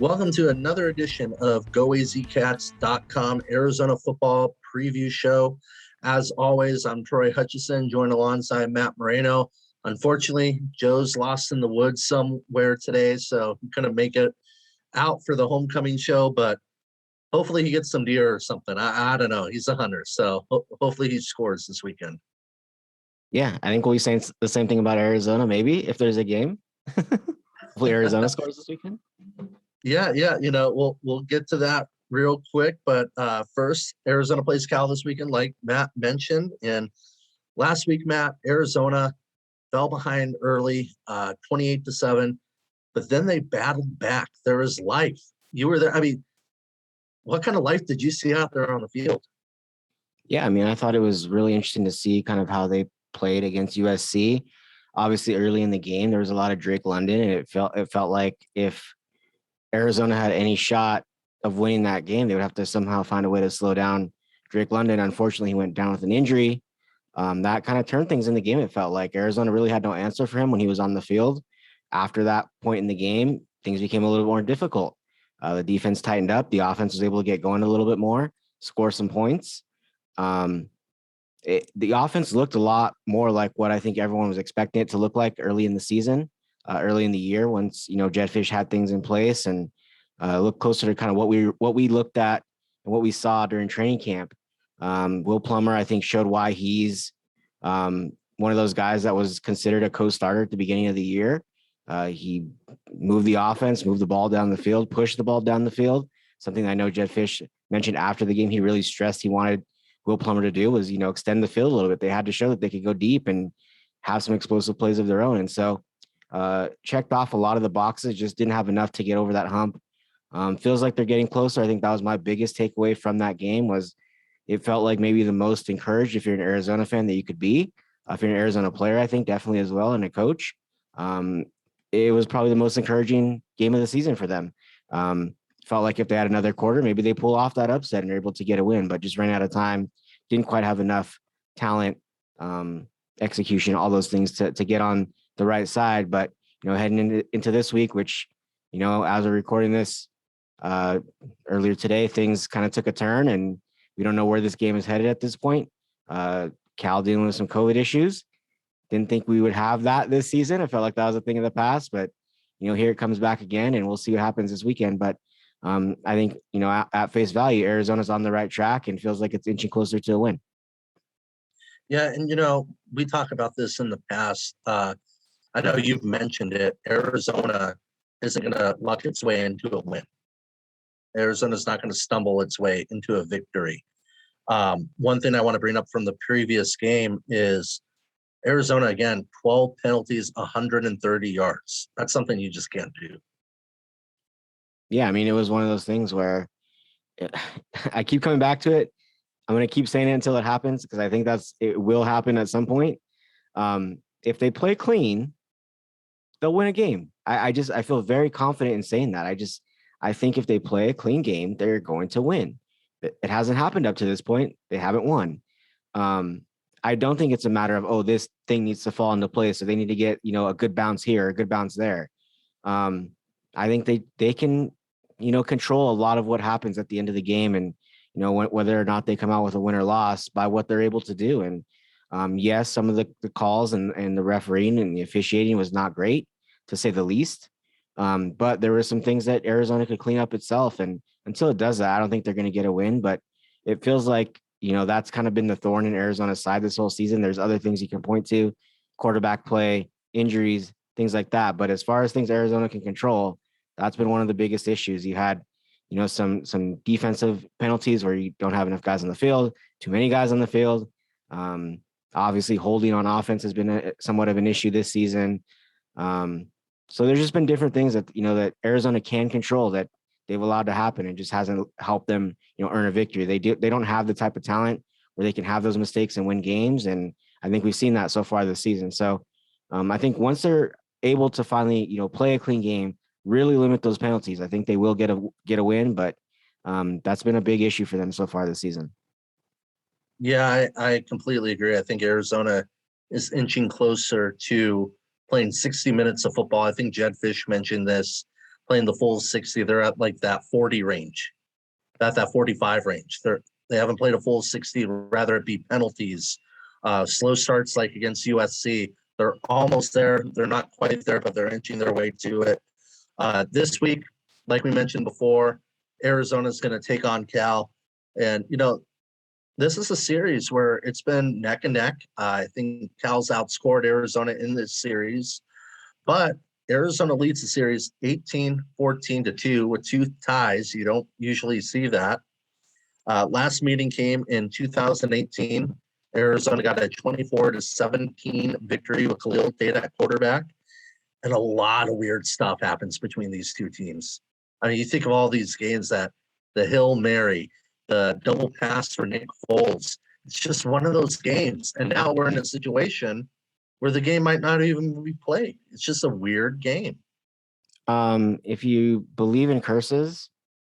Welcome to another edition of GOAZCATS.com Arizona Football Preview Show. As always, I'm Troy Hutchison, joined alongside Matt Moreno. Unfortunately, Joe's lost in the woods somewhere today, so he couldn't make it out for the homecoming show, but hopefully he gets some deer or something. I don't know. He's a hunter, so hopefully he scores this weekend. Yeah, I think we'll be saying the same thing about Arizona, maybe, if there's a game. Hopefully Arizona scores this weekend. Yeah. We'll get to that real quick, but first, Arizona plays Cal this weekend, like Matt mentioned. And last week, Matt, Arizona fell behind early, 28-7, but then they battled back. There was life. You were there. I mean, what kind of life did you see out there on the field? Yeah, I mean, I thought it was really interesting to see kind of how they played against USC. Obviously, early in the game, there was a lot of Drake London, and it felt like if Arizona had any shot of winning that game, they would have to somehow find a way to slow down Drake London. Unfortunately, he went down with an injury. That kind of turned things in the game. It felt like Arizona really had no answer for him when he was on the field. After that point in the game, things became a little more difficult. The defense tightened up. The offense was able to get going a little bit more, score some points. Um, the offense looked a lot more like what I think everyone was expecting it to look like early in the season, early in the year, once Jetfish had things in place and looked closer to kind of what we looked at and what we saw during training camp. Will Plummer, I think, showed why he's one of those guys that was considered a co-starter at the beginning of the year. He moved the offense, moved the ball down the field, pushed the ball down the field. Something I know Jetfish mentioned after the game. He really stressed he wanted Will Plummer to do was, extend the field a little bit. They had to show that they could go deep and have some explosive plays of their own. And so checked off a lot of the boxes, just didn't have enough to get over that hump. Feels like they're getting closer. I think that was my biggest takeaway from that game was it felt like maybe the most encouraged if you're an Arizona fan that you could be. If you're an Arizona player, I think definitely as well, and a coach. It was probably the most encouraging game of the season for them. Felt like if they had another quarter, maybe they pull off that upset and are able to get a win, but just ran out of time. Didn't quite have enough talent, execution, all those things to get on the right side. But, heading into this week, which, as we're recording this earlier today, things kind of took a turn and we don't know where this game is headed at this point. Cal dealing with some COVID issues. Didn't think we would have that this season. I felt like that was a thing in the past, but, here it comes back again and we'll see what happens this weekend. But I think, at face value, Arizona's on the right track and feels like it's inching closer to a win. Yeah, and we talked about this in the past. I know you've mentioned it. Arizona isn't going to luck its way into a win. Arizona's not going to stumble its way into a victory. One thing I want to bring up from the previous game is Arizona, again, 12 penalties, 130 yards. That's something you just can't do. Yeah, I mean, it was one of those things where I keep coming back to it. I'm going to keep saying it until it happens because I think it will happen at some point. If they play clean, they'll win a game. I feel very confident in saying that. I think if they play a clean game, they're going to win. It hasn't happened up to this point. They haven't won. I don't think it's a matter of, this thing needs to fall into place. So they need to get, a good bounce here, a good bounce there. I think they can, control a lot of what happens at the end of the game and, whether or not they come out with a win or loss by what they're able to do. And yes, some of the calls and the refereeing and the officiating was not great, to say the least. But there were some things that Arizona could clean up itself. And until it does that, I don't think they're going to get a win. But it feels like, that's kind of been the thorn in Arizona's side this whole season. There's other things you can point to, quarterback play, injuries, things like that. But as far as things Arizona can control, that's been one of the biggest issues. You had, some defensive penalties where you don't have enough guys on the field, too many guys on the field. Obviously, holding on offense has been somewhat of an issue this season. So there's just been different things that, that Arizona can control that they've allowed to happen and just hasn't helped them, earn a victory. They don't have the type of talent where they can have those mistakes and win games. And I think we've seen that so far this season. So I think once they're able to finally, play a clean game, really limit those penalties, I think they will get a win. But that's been a big issue for them so far this season. Yeah, I completely agree. I think Arizona is inching closer to playing 60 minutes of football. I think Jedfish mentioned this playing the full 60. They're at like that 40 range, at that 45 range. They haven't played a full 60, rather it be penalties, slow starts like against USC. They're almost there. They're not quite there, but they're inching their way to it. This week, like we mentioned before, Arizona's going to take on Cal. And, this is a series where it's been neck and neck. I think Cal's outscored Arizona in this series, but Arizona leads the series 18-14-2 with 2 ties. You don't usually see that. Last meeting came in 2018. Arizona got a 24-17 victory with Khalil Tate at quarterback. And a lot of weird stuff happens between these two teams. I mean, you think of all these games, that the Hail Mary, the double pass for Nick Foles. It's just one of those games. And now we're in a situation where the game might not even be played. It's just a weird game. If you believe in curses,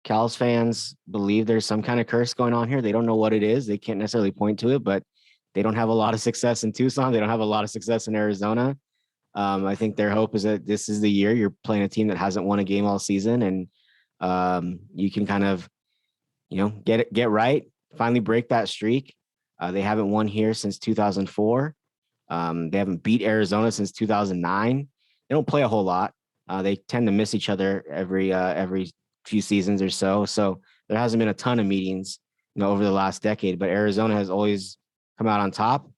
Cal's fans believe there's some kind of curse going on here. They don't know what it is. They can't necessarily point to it, but they don't have a lot of success in Tucson. They don't have a lot of success in Arizona. I think their hope is that this is the year you're playing a team that hasn't won a game all season, and you can kind of, get right, finally break that streak. They haven't won here since 2004. They haven't beat Arizona since 2009. They don't play a whole lot. They tend to miss each other every few seasons or so. So there hasn't been a ton of meetings, over the last decade, but Arizona has always come out on top.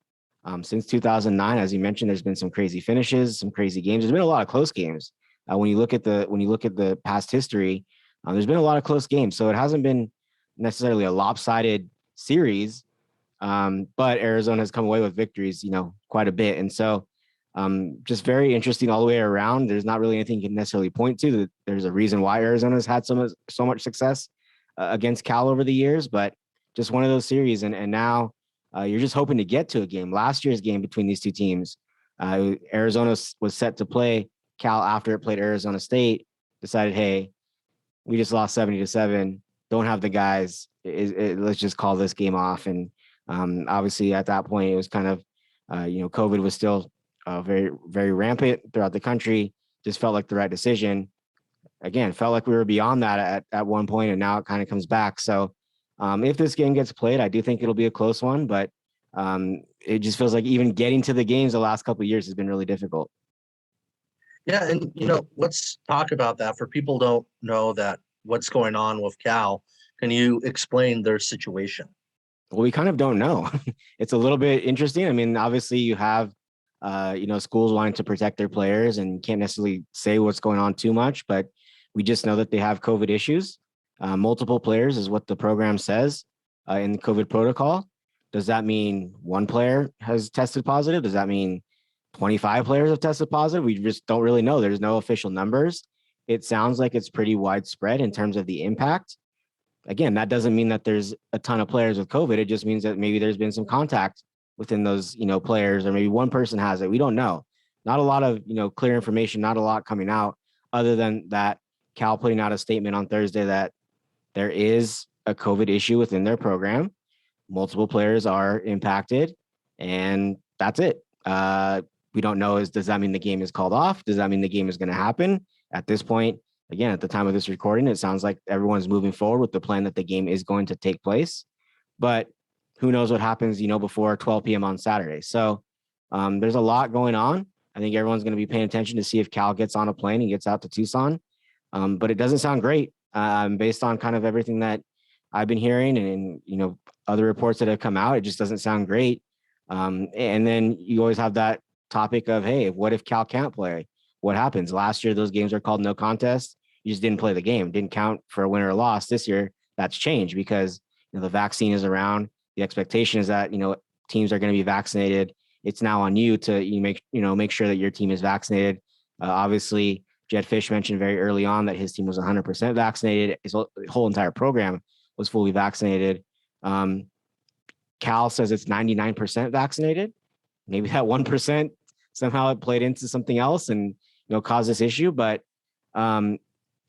Since 2009, as you mentioned, there's been some crazy finishes, some crazy games. There's been a lot of close games. When you look at the past history, there's been a lot of close games. So it hasn't been necessarily a lopsided series, but Arizona has come away with victories, quite a bit. And so just very interesting all the way around. There's not really anything you can necessarily point to. There's a reason why Arizona's had so much success against Cal over the years, but just one of those series. And now you're just hoping to get to a game. Last year's game between these two teams, Arizona was set to play Cal after it played Arizona State, decided, hey, we just lost 70-7. Don't have the guys. Let's just call this game off. And obviously at that point, it was kind of, COVID was still very, very rampant throughout the country. Just felt like the right decision. Again, felt like we were beyond that at one point, and now it kind of comes back. So if this game gets played, I do think it'll be a close one, but it just feels like even getting to the games the last couple of years has been really difficult. Yeah, and let's talk about that. For people who don't know that what's going on with Cal, can you explain their situation? Well, we kind of don't know. It's a little bit interesting. I mean, obviously you have, schools wanting to protect their players and can't necessarily say what's going on too much, but we just know that they have COVID issues. Multiple players is what the program says in the COVID protocol. Does that mean one player has tested positive? Does that mean 25 players have tested positive? We just don't really know. There's no official numbers. It sounds like it's pretty widespread in terms of the impact. Again, that doesn't mean that there's a ton of players with COVID. It just means that maybe there's been some contact within those, players, or maybe one person has it. We don't know. Not a lot of, clear information, not a lot coming out other than that Cal putting out a statement on Thursday that there is a COVID issue within their program. Multiple players are impacted, and that's it. We don't know, does that mean the game is called off? Does that mean the game is going to happen? At this point, again, at the time of this recording, it sounds like everyone's moving forward with the plan that the game is going to take place. But who knows what happens, before 12 p.m. on Saturday. So there's a lot going on. I think everyone's going to be paying attention to see if Cal gets on a plane and gets out to Tucson. But it doesn't sound great based on kind of everything that I've been hearing and other reports that have come out. It just doesn't sound great. And then you always have that topic of, hey, what if Cal can't play? What happens? Last year, those games are called no contest. You just didn't play the game, didn't count for a win or a loss. This year, that's changed because the vaccine is around. The expectation is that teams are going to be vaccinated. It's now on you to make sure that your team is vaccinated. Obviously, Jed Fish mentioned very early on that his team was 100% vaccinated. His whole entire program was fully vaccinated. Cal says it's 99% vaccinated. Maybe that 1% somehow it played into something else and caused this issue. But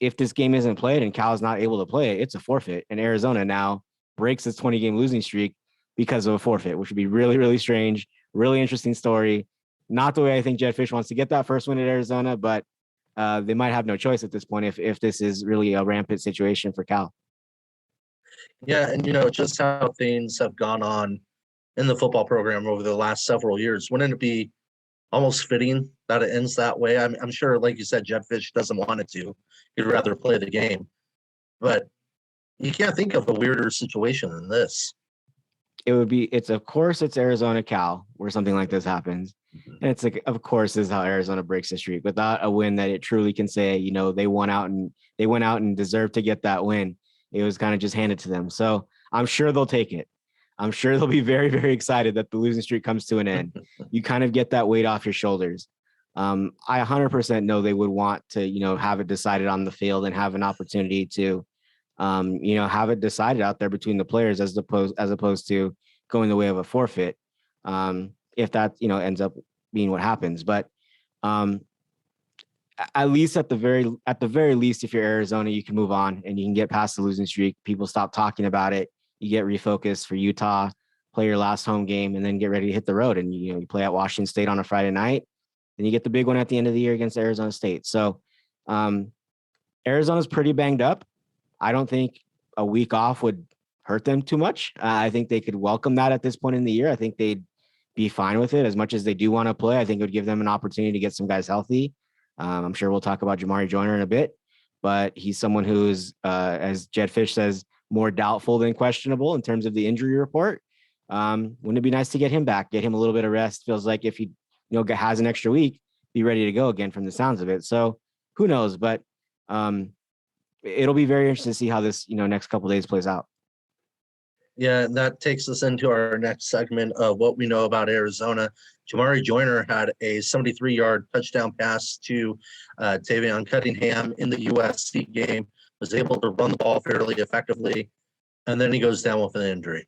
if this game isn't played and Cal is not able to play it, it's a forfeit. And Arizona now breaks its 20-game losing streak because of a forfeit, which would be really, really strange. Really interesting story. Not the way I think Jed Fish wants to get that first win at Arizona, but they might have no choice at this point if this is really a rampant situation for Cal. Yeah, and just how things have gone on in the football program over the last several years. Wouldn't it be almost fitting that it ends that way? I'm sure, like you said, Jedd Fisch doesn't want it to. He'd rather play the game. But you can't think of a weirder situation than this. Of course it's Arizona Cal where something like this happens. And it's like, of course, this is how Arizona breaks the streak without a win that it truly can say, they went out and deserved to get that win. It was kind of just handed to them. So I'm sure they'll take it. I'm sure they'll be very, very excited that the losing streak comes to an end. You kind of get that weight off your shoulders. I 100% know they would want to, have it decided on the field and have an opportunity to, have it decided out there between the players as opposed to going the way of a forfeit. If that, ends up being what happens, but at least at the very least, if you're Arizona, you can move on and you can get past the losing streak. People stop talking about it. You get refocused for Utah, play your last home game, and then get ready to hit the road. And you play at Washington State on a Friday night, then you get the big one at the end of the year against Arizona State. So Arizona's pretty banged up. I don't think a week off would hurt them too much. I think they could welcome that at this point in the year. I think they'd be fine with it as much as they do want to play. I think it would give them an opportunity to get some guys healthy. I'm sure we'll talk about Jamari Joyner in a bit, but he's someone who's, as Jedd Fisch says, more doubtful than questionable in terms of the injury report. Wouldn't it be nice to get him back, get him a little bit of rest? Feels like if he, has an extra week, be ready to go again from the sounds of it. So who knows? But it'll be very interesting to see how this, next couple of days plays out. Yeah, and that takes us into our next segment of what we know about Arizona. Jamari Joyner had a 73-yard touchdown pass to Tavion Cunningham in the USC game, was able to run the ball fairly effectively, and then he goes down with an injury.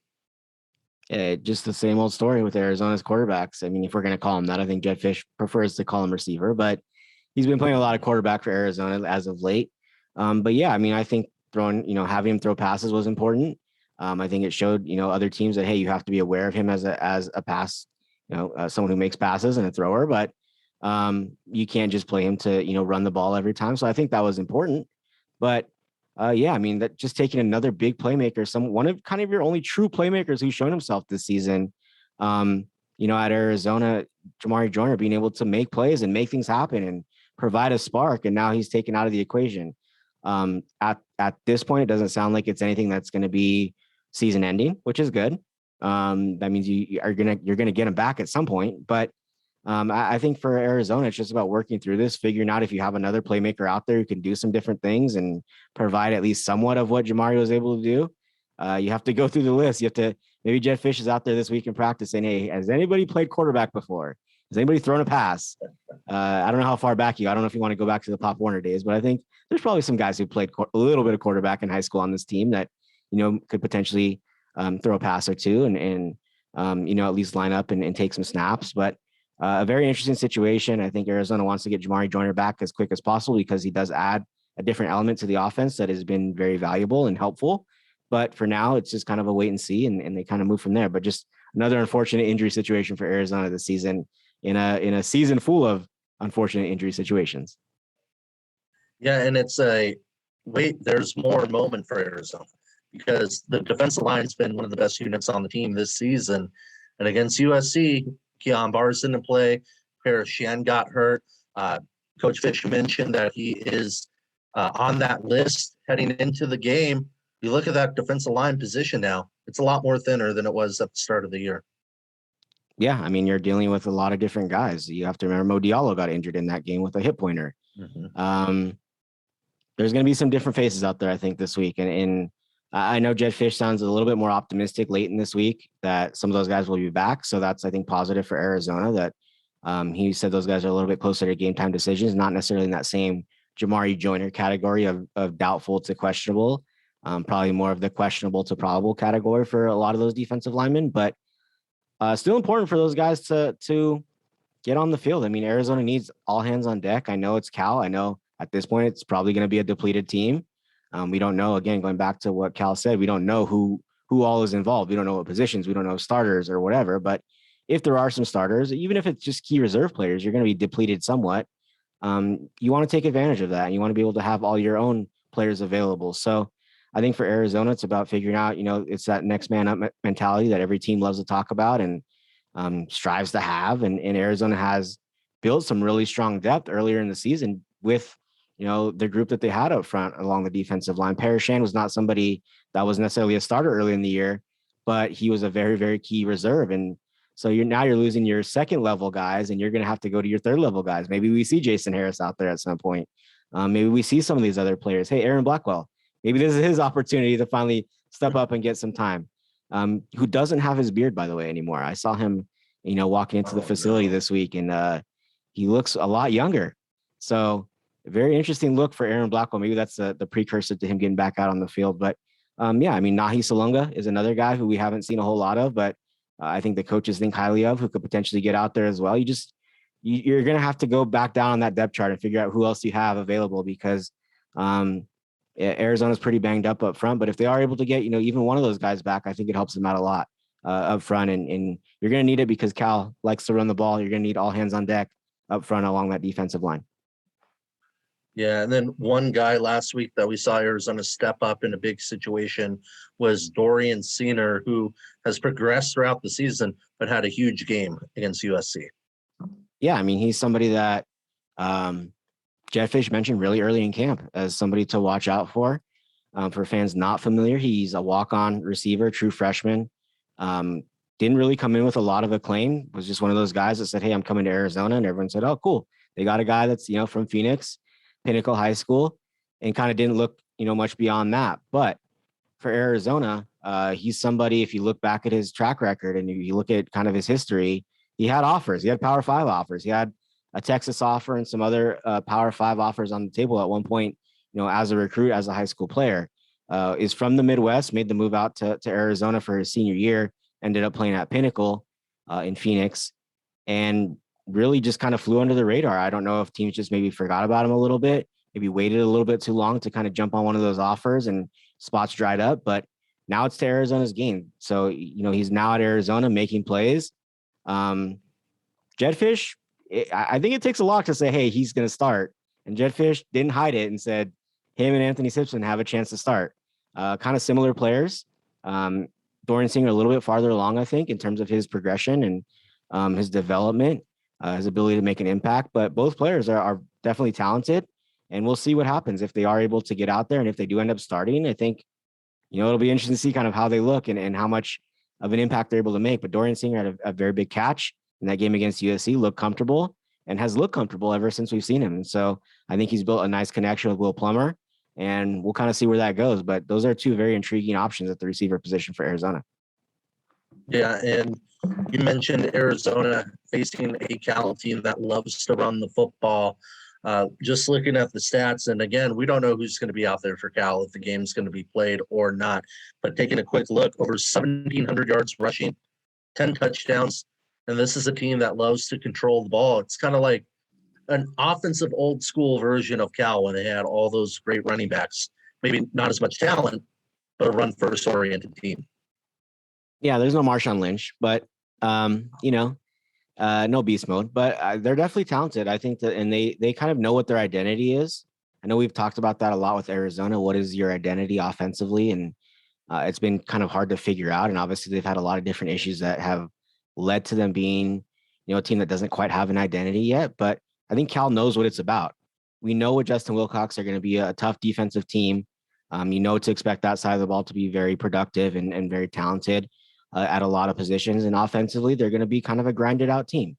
Yeah, just the same old story with Arizona's quarterbacks. I mean, if we're going to call him that, I think Jedd Fisch prefers to call him receiver, but he's been playing a lot of quarterback for Arizona as of late. But yeah, I mean, I think having him throw passes was important. I think it showed, other teams that, hey, you have to be aware of him as a pass, someone who makes passes and a thrower, but you can't just play him to, run the ball every time. So I think that was important. But yeah, I mean, that just taking another big playmaker, one of kind of your only true playmakers who's shown himself this season, at Arizona, Jamari Joyner being able to make plays and make things happen and provide a spark. And now he's taken out of the equation. At this point, it doesn't sound like it's anything that's going to be season ending, which is good. That means you're gonna get him back at some point. But I think for Arizona, it's just about working through this, figuring out if you have another playmaker out there who can do some different things and provide at least somewhat of what Jamari was able to do. You have to go through the list. You have to, maybe Jedd Fisch is out there this week in practice saying, hey, has anybody played quarterback before? Has anybody thrown a pass? I don't know how far back I don't know if you want to go back to the Pop Warner days, but I think there's probably some guys who played a little bit of quarterback in high school on this team that, could potentially throw a pass or two and at least line up and take some snaps. But a very interesting situation. I think Arizona wants to get Jamari Joyner back as quick as possible because he does add a different element to the offense that has been very valuable and helpful. But for now, it's just kind of a wait and see, and they kind of move from there. But just another unfortunate injury situation for Arizona this season in a season full of unfortunate injury situations. Yeah, and it's there's more moment for Arizona because the defensive line's been one of the best units on the team this season. And against USC, Keon Barrs didn't play. Paris Shen got hurt. Coach Fisch mentioned that he is on that list heading into the game. You look at that defensive line position now, it's a lot more thinner than it was at the start of the year. Yeah, I mean, you're dealing with a lot of different guys. You have to remember Mo Diallo got injured in that game with a hip pointer. Mm-hmm. There's going to be some different faces out there, I think, this week. And I know Jedd Fisch sounds a little bit more optimistic late in this week that some of those guys will be back. So that's, I think, positive for Arizona that he said those guys are a little bit closer to game time decisions, not necessarily in that same Jamari Joyner category of doubtful to questionable, probably more of the questionable to probable category for a lot of those defensive linemen. But still important for those guys to get on the field. I mean, Arizona needs all hands on deck. I know it's Cal. I know at this point it's probably going to be a depleted team. We don't know, again, going back to what Cal said, we don't know who all is involved. We don't know what positions, we don't know starters or whatever. But if there are some starters, even if it's just key reserve players, you're going to be depleted somewhat. you want to take advantage of that. And you want to be able to have all your own players available. So I think for Arizona, it's about figuring out, it's that next man up mentality that every team loves to talk about and strives to have. And Arizona has built some really strong depth earlier in the season with, the group that they had up front along the defensive line. Parashan was not somebody that was necessarily a starter early in the year, but he was a very, very key reserve. And so you're losing your second level guys, and you're going to have to go to your third level guys. Maybe we see Jason Harris out there at some point. Maybe we see some of these other players. Hey, Aaron Blackwell, maybe this is his opportunity to finally step up and get some time. Who doesn't have his beard, by the way, anymore. I saw him, walking into the facility this week, and he looks a lot younger. So a very interesting look for Aaron Blackwell. Maybe that's the precursor to him getting back out on the field. But Nahi Salunga is another guy who we haven't seen a whole lot of, but I think the coaches think highly of, who could potentially get out there as well. You're going to have to go back down on that depth chart and figure out who else you have available, because Arizona's pretty banged up front. But if they are able to get, even one of those guys back, I think it helps them out a lot up front. And you're going to need it because Cal likes to run the ball. You're going to need all hands on deck up front along that defensive line. Yeah, and then one guy last week that we saw Arizona step up in a big situation was Dorian Cena, who has progressed throughout the season, but had a huge game against USC. Yeah, he's somebody that Jetfish mentioned really early in camp as somebody to watch out for. For fans not familiar, he's a walk-on receiver, true freshman. Didn't really come in with a lot of acclaim. Was just one of those guys that said, "Hey, I'm coming to Arizona," and everyone said, "Oh, cool. They got a guy that's from Phoenix, Pinnacle High School," and kind of didn't look much beyond that. But for Arizona, he's somebody. If you look back at his track record and you look at kind of his history, he had offers. He had Power 5 offers. He had a Texas offer and some other Power 5 offers on the table at one point. As a recruit, as a high school player, is from the Midwest. Made the move out to Arizona for his senior year. Ended up playing at Pinnacle in Phoenix, and really just kind of flew under the radar. I don't know if teams just maybe forgot about him a little bit, maybe waited a little bit too long to kind of jump on one of those offers, and spots dried up. But now it's to Arizona's game. So, he's now at Arizona making plays. Jetfish, I think it takes a lot to say, hey, he's going to start. And Jetfish didn't hide it and said him and Anthony Simpson have a chance to start. Kind of similar players. Dorian Cena a little bit farther along, I think, in terms of his progression and his development, his ability to make an impact. But both players are definitely talented, and we'll see what happens if they are able to get out there. And if they do end up starting, I think, it'll be interesting to see kind of how they look and how much of an impact they're able to make. But Dorian Cena had a very big catch in that game against USC, looked comfortable and has looked comfortable ever since we've seen him. And so I think he's built a nice connection with Will Plummer, and we'll kind of see where that goes. But those are two very intriguing options at the receiver position for Arizona. Yeah, and you mentioned Arizona facing a Cal team that loves to run the football. Just looking at the stats, and again, we don't know who's going to be out there for Cal, if the game's going to be played or not. But taking a quick look, over 1,700 yards rushing, 10 touchdowns, and this is a team that loves to control the ball. It's kind of like an offensive old school version of Cal when they had all those great running backs. Maybe not as much talent, but a run first oriented team. Yeah, there's no Marshawn Lynch, but no beast mode. But they're definitely talented. I think that, and they kind of know what their identity is. I know we've talked about that a lot with Arizona. What is your identity offensively? And it's been kind of hard to figure out. And obviously, they've had a lot of different issues that have led to them being, a team that doesn't quite have an identity yet. But I think Cal knows what it's about. We know with Justin Wilcox are going to be a tough defensive team. To expect that side of the ball to be very productive and very talented at a lot of positions. And offensively, they're going to be kind of a grinded out team.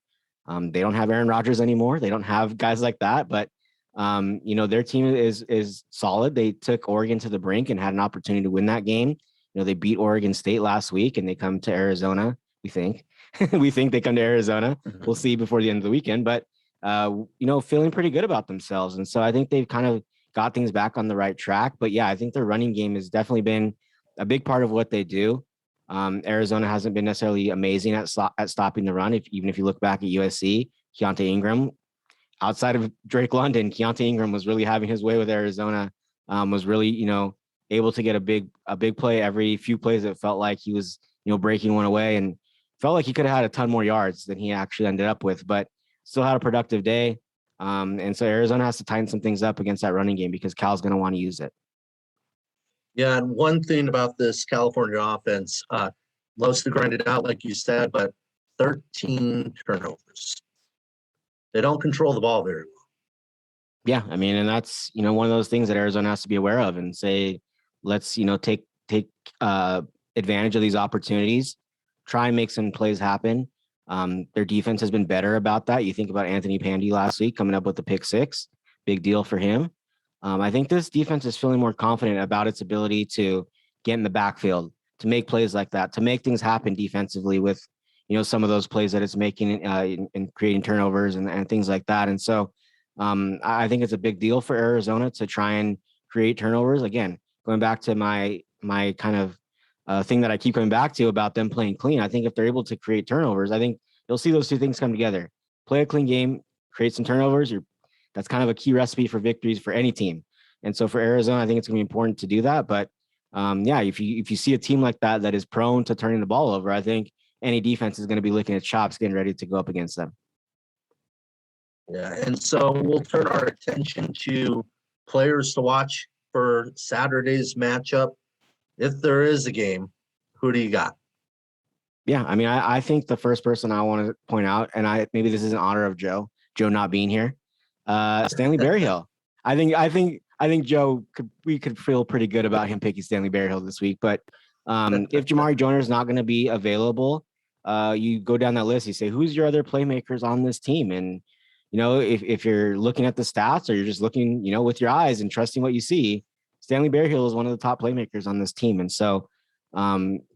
They don't have Aaron Rodgers anymore. They don't have guys like that, but their team is solid. They took Oregon to the brink and had an opportunity to win that game. They beat Oregon State last week, and they come to Arizona. We think they come to Arizona. We'll see before the end of the weekend, but feeling pretty good about themselves. And so I think they've kind of got things back on the right track. But yeah, I think their running game has definitely been a big part of what they do. Arizona hasn't been necessarily amazing at stopping the run. Even if you look back at USC, Keontae Ingram, outside of Drake London, Keontae Ingram was really having his way with Arizona. Was really, able to get a big play every few plays. It felt like he was, breaking one away, and felt like he could have had a ton more yards than he actually ended up with, but still had a productive day. And so Arizona has to tighten some things up against that running game because Cal's going to want to use it. Yeah, and one thing about this California offense, loves to grind it out, like you said, but 13 turnovers. They don't control the ball very well. Yeah, I mean, and that's one of those things that Arizona has to be aware of and say, let's take advantage of these opportunities, try and make some plays happen. Their defense has been better about that. You think about Anthony Pandy last week coming up with the pick six, big deal for him. I think this defense is feeling more confident about its ability to get in the backfield, to make plays like that, to make things happen defensively with some of those plays that it's making and creating turnovers and things like that. And so I think it's a big deal for Arizona to try and create turnovers. Again, going back to my kind of thing that I keep coming back to about them playing clean. I think if they're able to create turnovers, I think you'll see those two things come together. Play a clean game, create some turnovers. That's kind of a key recipe for victories for any team. And so for Arizona, I think it's going to be important to do that. But if you see a team like that is prone to turning the ball over, I think any defense is going to be licking its chops, getting ready to go up against them. Yeah, and so we'll turn our attention to players to watch for Saturday's matchup. If there is a game, who do you got? Yeah, I mean, I think the first person I want to point out, and maybe this is in honor of Joe not being here, Stanley Berryhill. I think Joe we could feel pretty good about him picking Stanley Berryhill this week. But if Jamari Joyner is not going to be available, you go down that list. You say, who's your other playmakers on this team? And if you're looking at the stats or you're just looking, with your eyes and trusting what you see, Stanley Berryhill is one of the top playmakers on this team. And so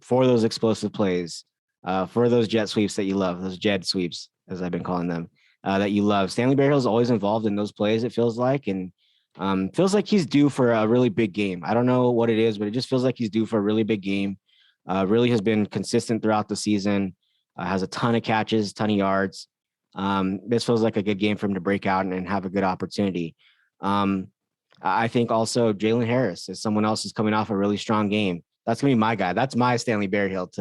for those explosive plays, for those jet sweeps that you love, those jet sweeps, as I've been calling them, that you love, Stanley Berryhill is always involved in those plays, it feels like. And feels like he's due for a really big game. I don't know what it is, but it just feels like he's due for a really big game. Really has been consistent throughout the season, has a ton of catches, ton of yards. This feels like a good game for him to break out and have a good opportunity. I think also Jalen Harris is someone else who's coming off a really strong game. That's going to be my guy. That's my Stanley Berryhill.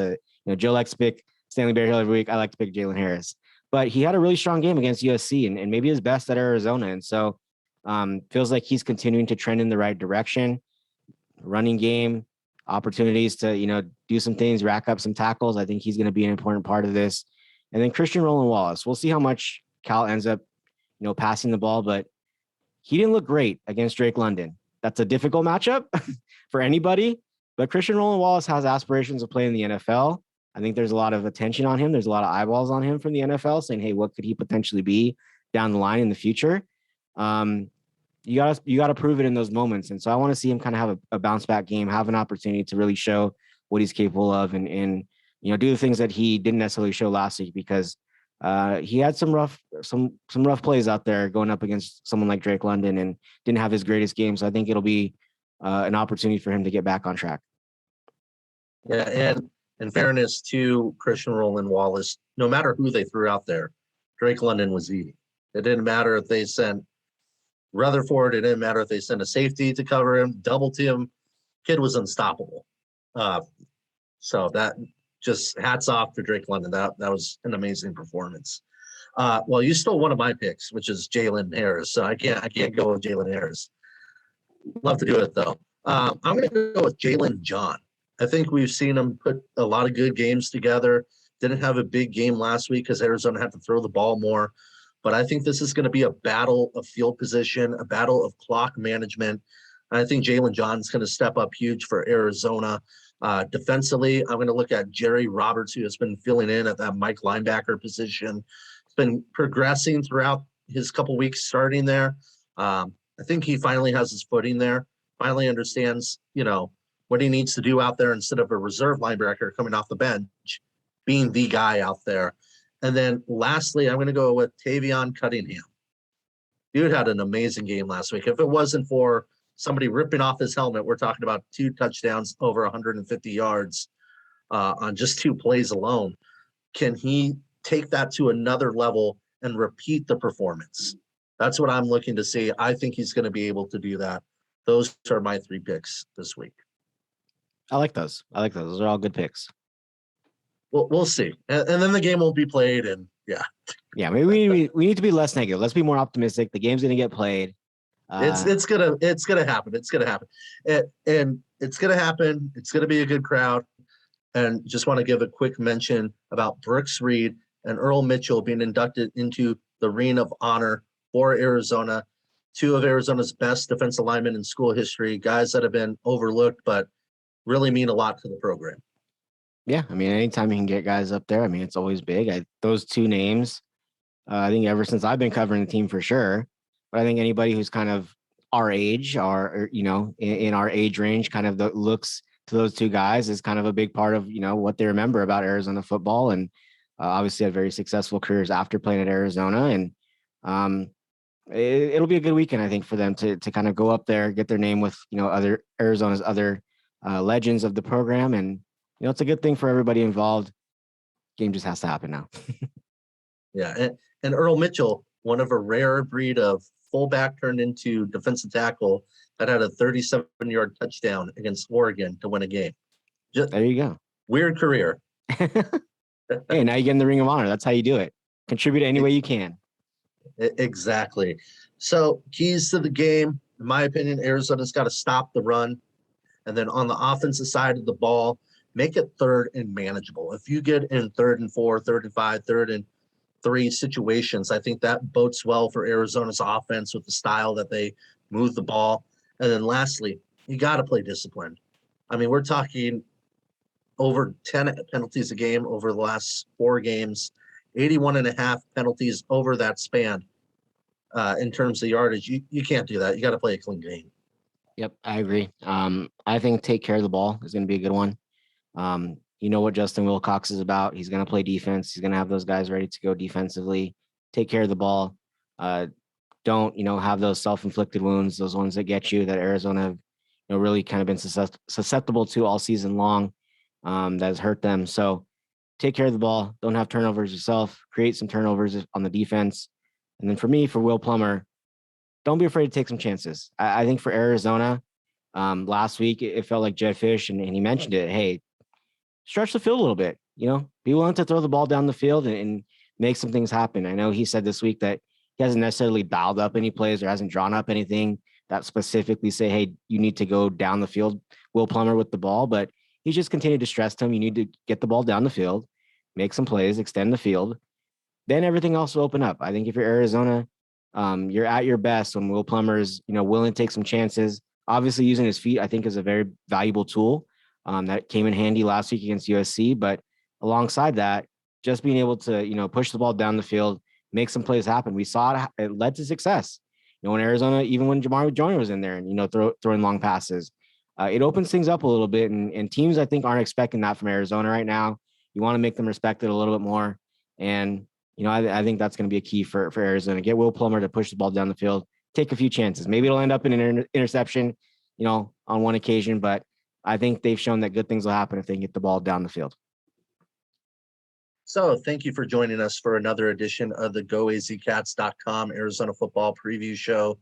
Joe likes to pick Stanley Berryhill every week. I like to pick Jalen Harris. But he had a really strong game against USC and maybe his best at Arizona. And so feels like he's continuing to trend in the right direction. Running game, opportunities to, do some things, rack up some tackles. I think he's going to be an important part of this. And then Christian Roland Wallace. We'll see how much Cal ends up, passing the ball, but he didn't look great against Drake London. That's a difficult matchup for anybody, but Christian Roland Wallace has aspirations of playing in the NFL. I think there's a lot of attention on him. There's a lot of eyeballs on him from the NFL saying, hey, what could he potentially be down the line in the future? You gotta prove it in those moments. And so I want to see him kind of have a bounce back game, have an opportunity to really show what he's capable of and do the things that he didn't necessarily show last week because he had some rough plays out there going up against someone like Drake London and didn't have his greatest game. So I think it'll be an opportunity for him to get back on track. Yeah, and in fairness to Christian Roland Wallace, no matter who they threw out there, Drake London was eating. It didn't matter if they sent Rutherford. It didn't matter if they sent a safety to cover him, double team. Kid was unstoppable. So that just hats off to Drake London. That was an amazing performance. Well, you stole one of my picks, which is Jalen Harris. So I can't go with Jalen Harris. Love to do it though. I'm going to go with Jalen John. I think we've seen him put a lot of good games together. Didn't have a big game last week because Arizona had to throw the ball more. But I think this is going to be a battle of field position, a battle of clock management. And I think Jalen John's going to step up huge for Arizona. Defensively, I'm going to look at Jerry Roberts, who has been filling in at that Mike linebacker position. He's been progressing throughout his couple weeks starting there. I think he finally has his footing there, finally understands, what he needs to do out there instead of a reserve linebacker coming off the bench, being the guy out there. And then lastly, I'm going to go with Tavion Cunningham. Dude had an amazing game last week. If it wasn't for somebody ripping off his helmet, we're talking about 2 touchdowns over 150 yards on just 2 plays alone. Can he take that to another level and repeat the performance? That's what I'm looking to see. I think he's going to be able to do that. Those are my 3 picks this week. I like those. Those are all good picks. We'll see. And then the game won't be played, and Yeah, maybe we need to be less negative. Let's be more optimistic. The game's going to get played. It's gonna happen. It's gonna happen, and it's gonna happen. It's gonna be a good crowd. And just want to give a quick mention about Brooks Reed and Earl Mitchell being inducted into the Ring of Honor for Arizona. Two of Arizona's best defensive linemen in school history, guys that have been overlooked but really mean a lot to the program. Yeah, I mean, anytime you can get guys up there, I mean, it's always big. Those two names, I think ever since I've been covering the team for sure, but I think anybody who's kind of our age or in our age range kind of looks to those two guys is kind of a big part of, what they remember about Arizona football. And obviously had very successful careers after playing at Arizona. And it'll be a good weekend, I think, for them to kind of go up there, get their name with, other Arizona's other legends of the program. And, it's a good thing for everybody involved. Game just has to happen now. Yeah. And Earl Mitchell, one of a rare breed of fullback turned into defensive tackle that had a 37-yard touchdown against Oregon to win a game. There you go. Weird career. Hey, now you get in the Ring of Honor. That's how you do it. Contribute any way you can. Exactly. So keys to the game, in my opinion, Arizona's got to stop the run. And then on the offensive side of the ball, make it third and manageable. If you get in 3rd and 4, 3rd and 5, 3rd and 3 situations, I think that bodes well for Arizona's offense with the style that they move the ball. And then lastly, you got to play disciplined. I mean, we're talking over 10 penalties a game over the last 4 games, 81.5 penalties over that span in terms of yardage. You can't do that. You got to play a clean game. Yep, I agree. I think take care of the ball is going to be a good one. You know what Justin Wilcox is about. He's going to play defense. He's going to have those guys ready to go defensively. Take care of the ball. Don't, have those self-inflicted wounds, those ones that get you that Arizona have, really kind of been susceptible to all season long. That has hurt them. So take care of the ball. Don't have turnovers yourself. Create some turnovers on the defense. And then for me, for Will Plummer, don't be afraid to take some chances. I think for Arizona, last week, it felt like Jed Fish, and he mentioned it. Hey, stretch the field a little bit, be willing to throw the ball down the field and make some things happen. I know he said this week that he hasn't necessarily dialed up any plays or hasn't drawn up anything that specifically say, hey, you need to go down the field, Will Plummer, with the ball. But he's just continued to stress to him, you need to get the ball down the field, make some plays, extend the field. Then everything else will open up. I think if you're Arizona, you're at your best when Will Plummer is, willing to take some chances. Obviously, using his feet, I think, is a very valuable tool that came in handy last week against USC. But alongside that, just being able to, push the ball down the field, make some plays happen. We saw it led to success. In Arizona, even when Jamar Joyner was in there and, throwing long passes, it opens things up a little bit. And teams, I think, aren't expecting that from Arizona right now. You want to make them respect it a little bit more. And, I think that's going to be a key for Arizona. Get Will Plummer to push the ball down the field, take a few chances. Maybe it'll end up in an interception, on one occasion, but I think they've shown that good things will happen if they can get the ball down the field. So thank you for joining us for another edition of the GOAZCATS.com Arizona football preview show.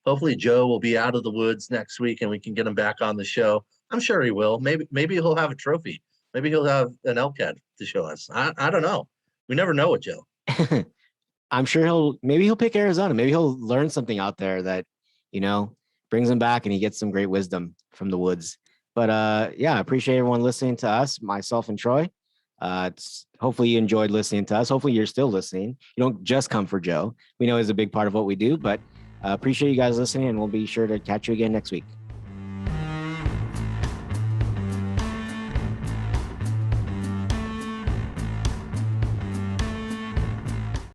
Hopefully Joe will be out of the woods next week and we can get him back on the show. I'm sure he will. Maybe he'll have a trophy. Maybe he'll have an Elcat to show us. I don't know. We never know with Joe. I'm sure he'll pick Arizona. Maybe he'll learn something out there that, brings him back and he gets some great wisdom from the woods. But I appreciate everyone listening to us, myself and Troy. Hopefully you enjoyed listening to us. Hopefully you're still listening. You don't just come for Joe. We know he's a big part of what we do, but appreciate you guys listening, and we'll be sure to catch you again next week.